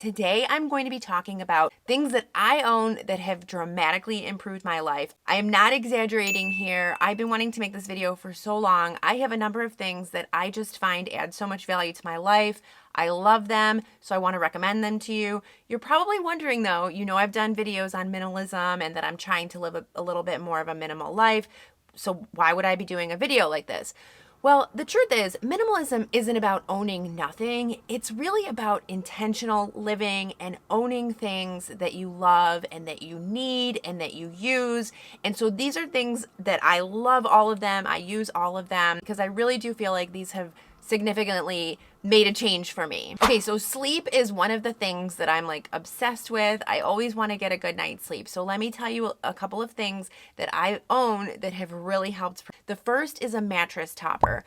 Today, I'm going to be talking about things that I own that have dramatically improved my life. I am not exaggerating here. I've been wanting to make this video for so long. I have a number of things that I just find add so much value to my life. I love them, so I want to recommend them to you. You're probably wondering though, I've done videos on minimalism and that I'm trying to live a little bit more of a minimal life. So why would I be doing a video like this? Well, the truth is, minimalism isn't about owning nothing. It's really about intentional living and owning things that you love and that you need and that you use. And so these are things that I love all of them. I use all of them because I really do feel like these have significantly made a change for me. Okay, so sleep is one of the things that I'm like obsessed with. I always want to get a good night's sleep. So let me tell you a couple of things that I own that have really helped. The first is a mattress topper.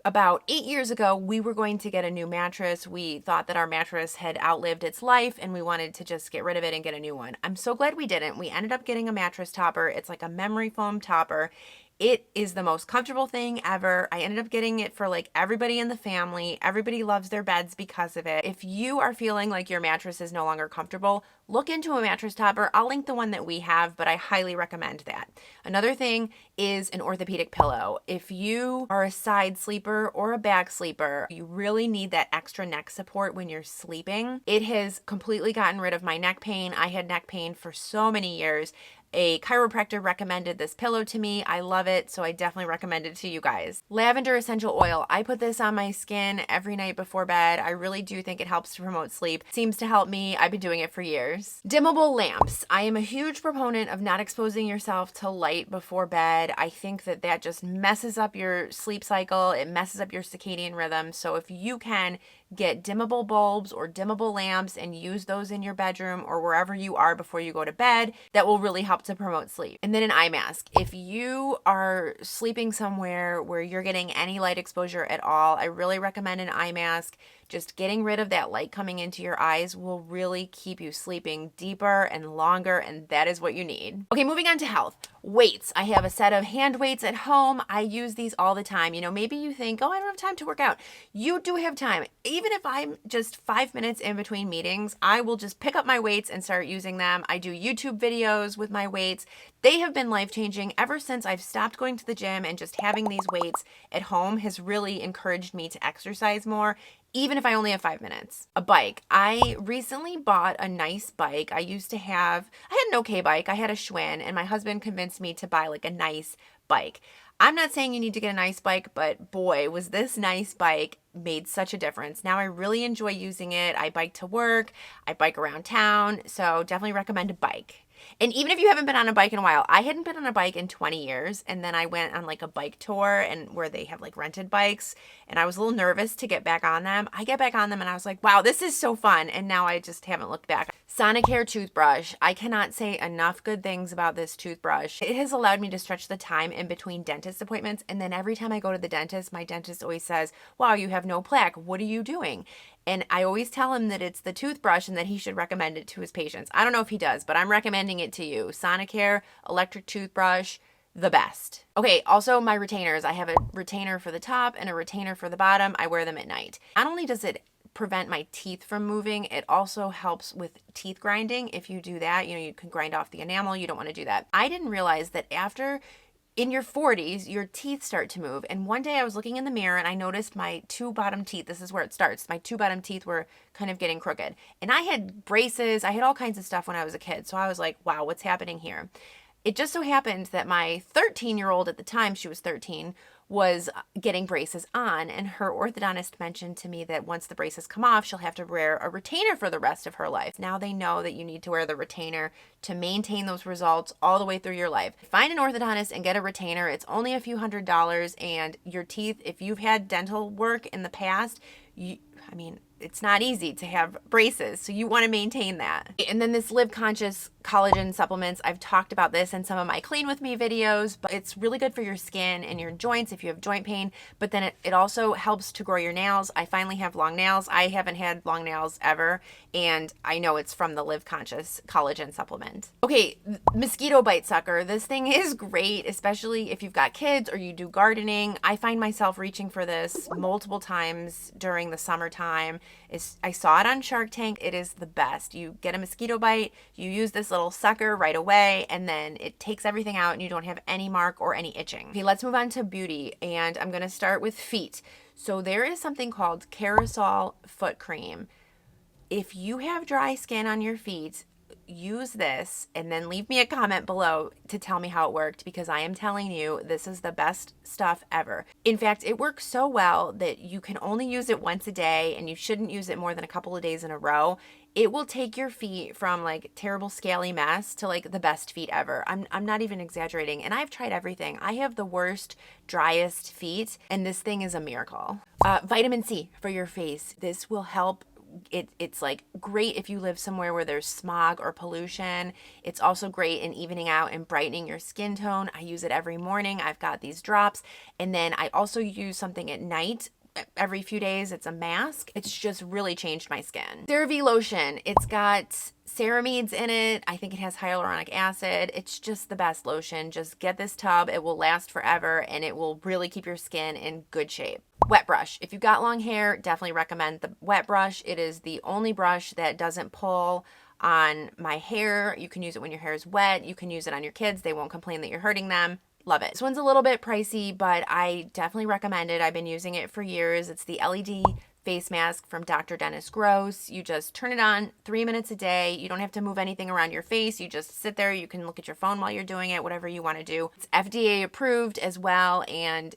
About 8 years ago, we were going to get a new mattress. We thought that our mattress had outlived its life and we wanted to just get rid of it and get a new one. I'm so glad we didn't. We ended up getting a mattress topper. It's like a memory foam topper. It is the most comfortable thing ever. I ended up getting it for like everybody in the family. Everybody loves their beds because of it. If you are feeling like your mattress is no longer comfortable, look into a mattress topper. I'll link the one that we have, but I highly recommend that. Another thing is an orthopedic pillow. If you are a side sleeper or a back sleeper, you really need that extra neck support when you're sleeping. It has completely gotten rid of my neck pain. I had neck pain for so many years. A chiropractor recommended this pillow to me. I love it, so I definitely recommend it to you guys. Lavender essential oil. I put this on my skin every night before bed. I really do think it helps to promote sleep. Seems to help me. I've been doing it for years. Dimmable lamps. I am a huge proponent of not exposing yourself to light before bed. I think that that just messes up your sleep cycle. It messes up your circadian rhythm. So if you can, get dimmable bulbs or dimmable lamps and use those in your bedroom or wherever you are before you go to bed. That will really help to promote sleep. And then an eye mask. If you are sleeping somewhere where you're getting any light exposure at all, I really recommend an eye mask. Just getting rid of that light coming into your eyes will really keep you sleeping deeper and longer, and that is what you need. Okay, moving on to health. Weights. I have a set of hand weights at home. I use these all the time. Maybe you think, oh, I don't have time to work out. You do have time. Even if I'm just 5 minutes in between meetings, I will just pick up my weights and start using them. I do YouTube videos with my weights. They have been life-changing ever since I've stopped going to the gym, and just having these weights at home has really encouraged me to exercise more, even if I only have 5 minutes. A bike. I recently bought a nice bike. I had an okay bike. I had a Schwinn, and my husband convinced me to buy like a nice bike. I'm not saying you need to get a nice bike, but boy, was this nice bike made such a difference. Now I really enjoy using it. I bike to work. I bike around town. So definitely recommend a bike. And even if you haven't been on a bike in a while, I hadn't been on a bike in 20 years. And then I went on like a bike tour and where they have like rented bikes. And I was a little nervous to get back on them. I get back on them and I was like, wow, this is so fun. And now I just haven't looked back. Sonicare toothbrush. I cannot say enough good things about this toothbrush. It has allowed me to stretch the time in between dentist appointments. And then every time I go to the dentist, my dentist always says, wow, you have no plaque. What are you doing? And I always tell him that it's the toothbrush and that he should recommend it to his patients. I don't know if he does, but I'm recommending it to you. Sonicare electric toothbrush, the best. Okay, also my retainers. I have a retainer for the top and a retainer for the bottom. I wear them at night. Not only does it prevent my teeth from moving, it also helps with teeth grinding. If you do that, you can grind off the enamel. You don't want to do that. I didn't realize that in your 40s, your teeth start to move. And one day I was looking in the mirror and I noticed my two bottom teeth. This is where it starts. My two bottom teeth were kind of getting crooked. And I had braces. I had all kinds of stuff when I was a kid. So I was like, wow, what's happening here? It just so happened that my 13-year-old at the time, she was 13, was getting braces on, and her orthodontist mentioned to me that once the braces come off, she'll have to wear a retainer for the rest of her life. Now they know that you need to wear the retainer to maintain those results all the way through your life. Find an orthodontist and get a retainer. It's only a few $100s, and your teeth, if you've had dental work in the past, it's not easy to have braces, so you want to maintain that. And then this Live Conscious collagen supplements, I've talked about this in some of my Clean With Me videos, but it's really good for your skin and your joints if you have joint pain, but then it also helps to grow your nails. I finally have long nails. I haven't had long nails ever, and I know it's from the Live Conscious collagen supplement. Okay, Mosquito bite sucker. This thing is great, especially if you've got kids or you do gardening. I find myself reaching for this multiple times during the summertime. I saw it on Shark Tank. It is the best. You get a mosquito bite, you use this little sucker right away, and then it takes everything out and you don't have any mark or any itching. Okay, let's move on to beauty, and I'm going to start with feet. So there is something called Kerasol foot cream. If you have dry skin on your feet, use this and then leave me a comment below to tell me how it worked, because I am telling you, this is the best stuff ever. In fact, it works so well that you can only use it once a day and you shouldn't use it more than a couple of days in a row. It will take your feet from like terrible scaly mess to like the best feet ever. I'm not even exaggerating. And I've tried everything. I have the worst, driest feet, and this thing is a miracle. Vitamin C for your face. This will help. It's like great if you live somewhere where there's smog or pollution. It's also great in evening out and brightening your skin tone. I use it every morning. I've got these drops, and then I also use something at night every few days. It's a mask. It's just really changed my skin. Cerave lotion. It's got ceramides in it. I think it has hyaluronic acid. It's just the best lotion. Just get this tub. It will last forever, and it will really keep your skin in good shape. Wet brush. If you've got long hair, definitely recommend the wet brush. It is the only brush that doesn't pull on my hair. You can use it when your hair is wet. You can use it on your kids. They won't complain that you're hurting them. Love it. This one's a little bit pricey, but I definitely recommend it. I've been using it for years. It's the LED face mask from Dr. Dennis Gross. You just turn it on 3 minutes a day. You don't have to move anything around your face. You just sit there. You can look at your phone while you're doing it, whatever you want to do. It's FDA approved as well, and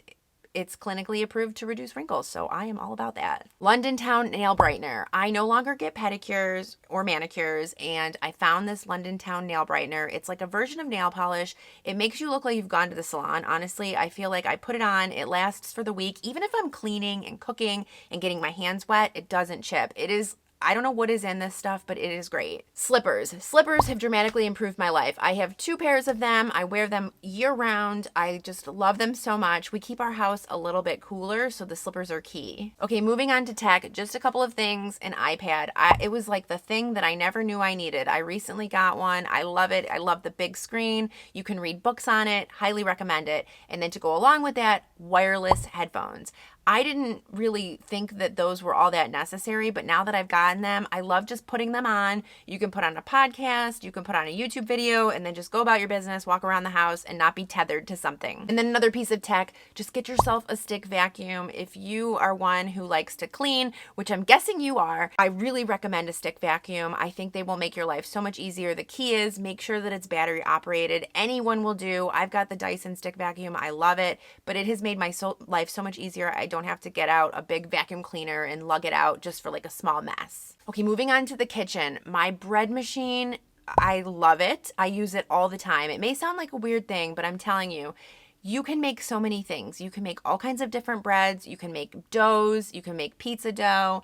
it's clinically approved to reduce wrinkles, so I am all about that. Londontown nail brightener. I no longer get pedicures or manicures, and I found this Londontown nail brightener. It's like a version of nail polish. It makes you look like you've gone to the salon. Honestly, I feel like I put it on, it lasts for the week. Even if I'm cleaning and cooking and getting my hands wet, it doesn't chip. It is, I don't know what is in this stuff, but it is great. Slippers. Slippers have dramatically improved my life. I have 2 pairs of them. I wear them year round. I just love them so much. We keep our house a little bit cooler, so the slippers are key. Okay, moving on to tech, just a couple of things. An iPad. It was like the thing that I never knew I needed. I recently got one. I love it. I love the big screen. You can read books on it. Highly recommend it. And then to go along with that, wireless headphones. I didn't really think that those were all that necessary, but now that I've gotten them, I love just putting them on. You can put on a podcast, you can put on a YouTube video, and then just go about your business, walk around the house, and not be tethered to something. And then another piece of tech, just get yourself a stick vacuum. If you are one who likes to clean, which I'm guessing you are, I really recommend a stick vacuum. I think they will make your life so much easier. The key is make sure that it's battery operated. Anyone will do. I've got the Dyson stick vacuum. I love it, but it has made my life so much easier. I don't have to get out a big vacuum cleaner and lug it out just for like a small mess. Okay, moving on to the kitchen. My bread machine, I love it. I use it all the time. It may sound like a weird thing, but I'm telling you, you can make so many things. You can make all kinds of different breads. You can make doughs. You can make pizza dough.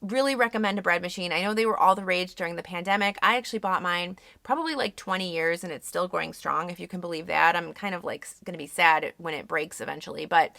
Really recommend a bread machine. I know they were all the rage during the pandemic. I actually bought mine probably like 20 years and it's still going strong, if you can believe that. I'm kind of like going to be sad when it breaks eventually, but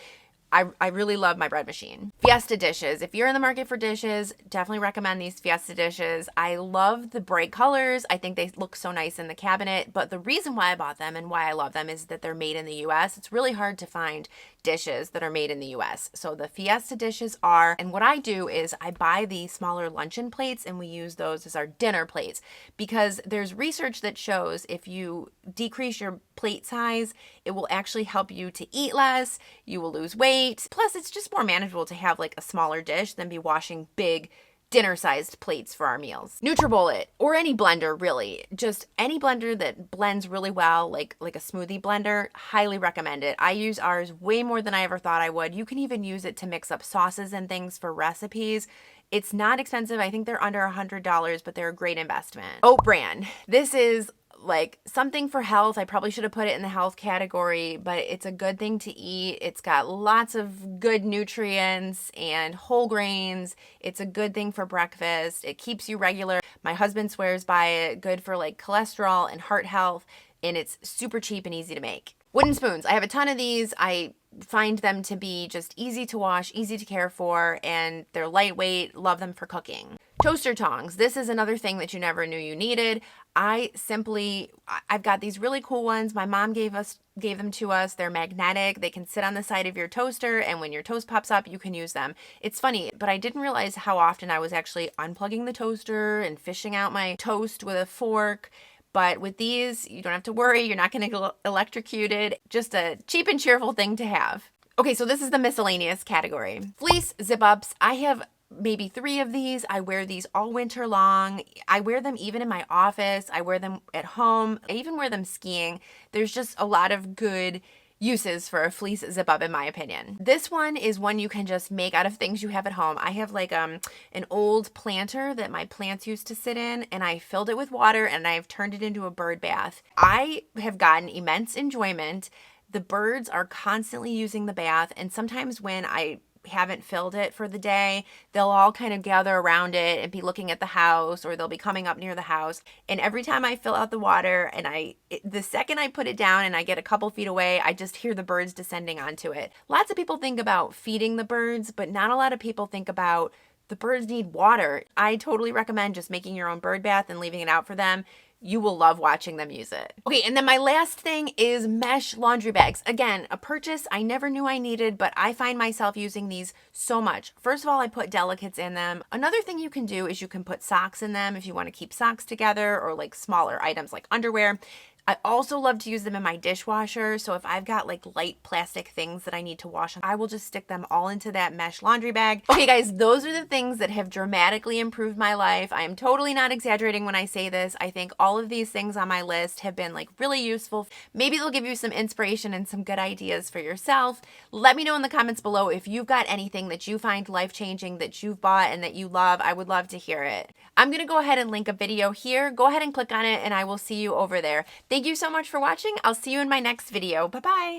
I really love my bread machine. Fiesta dishes. If you're in the market for dishes, definitely recommend these Fiesta dishes. I love the bright colors. I think they look so nice in the cabinet, but the reason why I bought them and why I love them is that they're made in the US. It's really hard to find dishes that are made in the US. So the Fiesta dishes are, and what I do is I buy the smaller luncheon plates and we use those as our dinner plates, because there's research that shows if you decrease your plate size, it will actually help you to eat less, you will lose weight. Plus, it's just more manageable to have like a smaller dish than be washing big dinner-sized plates for our meals. Nutribullet, or any blender really, just any blender that blends really well, like a smoothie blender, highly recommend it. I use ours way more than I ever thought I would. You can even use it to mix up sauces and things for recipes. It's not expensive. I think they're under $100, but they're a great investment. Oatbran. This is like something for health. I probably should have put it in the health category, but it's a good thing to eat. It's got lots of good nutrients and whole grains. It's a good thing for breakfast. It keeps you regular. My husband swears by it. Good for like cholesterol and heart health, and it's super cheap and easy to make. Wooden spoons. I have a ton of these. I find them to be just easy to wash, easy to care for, and they're lightweight. Love them for cooking. Toaster tongs. This is another thing that you never knew you needed. I've got these really cool ones. My mom gave them to us. They're magnetic. They can sit on the side of your toaster, and when your toast pops up, you can use them. It's funny, but I didn't realize how often I was actually unplugging the toaster and fishing out my toast with a fork. But with these, you don't have to worry. You're not going to get electrocuted. Just a cheap and cheerful thing to have. Okay, so this is the miscellaneous category. Fleece zip-ups. I have maybe 3 of these. I wear these all winter long. I wear them even in my office. I wear them at home. I even wear them skiing. There's just a lot of good uses for a fleece zip up in my opinion. This one is one you can just make out of things you have at home. I have like an old planter that my plants used to sit in, and I filled it with water and I've turned it into a bird bath. I have gotten immense enjoyment. The birds are constantly using the bath, and sometimes when I haven't filled it for the day, they'll all kind of gather around it and be looking at the house, or they'll be coming up near the house. And every time I fill out the water and the second I put it down and I get a couple feet away, I just hear the birds descending onto it. Lots of people think about feeding the birds, but not a lot of people think about the birds need water. I totally recommend just making your own bird bath and leaving it out for them. You will love watching them use it. Okay, and then my last thing is mesh laundry bags. Again, a purchase I never knew I needed, but I find myself using these so much. First of all, I put delicates in them. Another thing you can do is you can put socks in them if you want to keep socks together, or like smaller items like underwear. I also love to use them in my dishwasher. So if I've got like light plastic things that I need to wash, I will just stick them all into that mesh laundry bag. Okay guys, those are the things that have dramatically improved my life. I am totally not exaggerating when I say this. I think all of these things on my list have been like really useful. Maybe they'll give you some inspiration and some good ideas for yourself. Let me know in the comments below if you've got anything that you find life-changing that you've bought and that you love. I would love to hear it. I'm gonna go ahead and link a video here. Go ahead and click on it and I will see you over there. Thank you so much for watching. I'll see you in my next video. Bye-bye.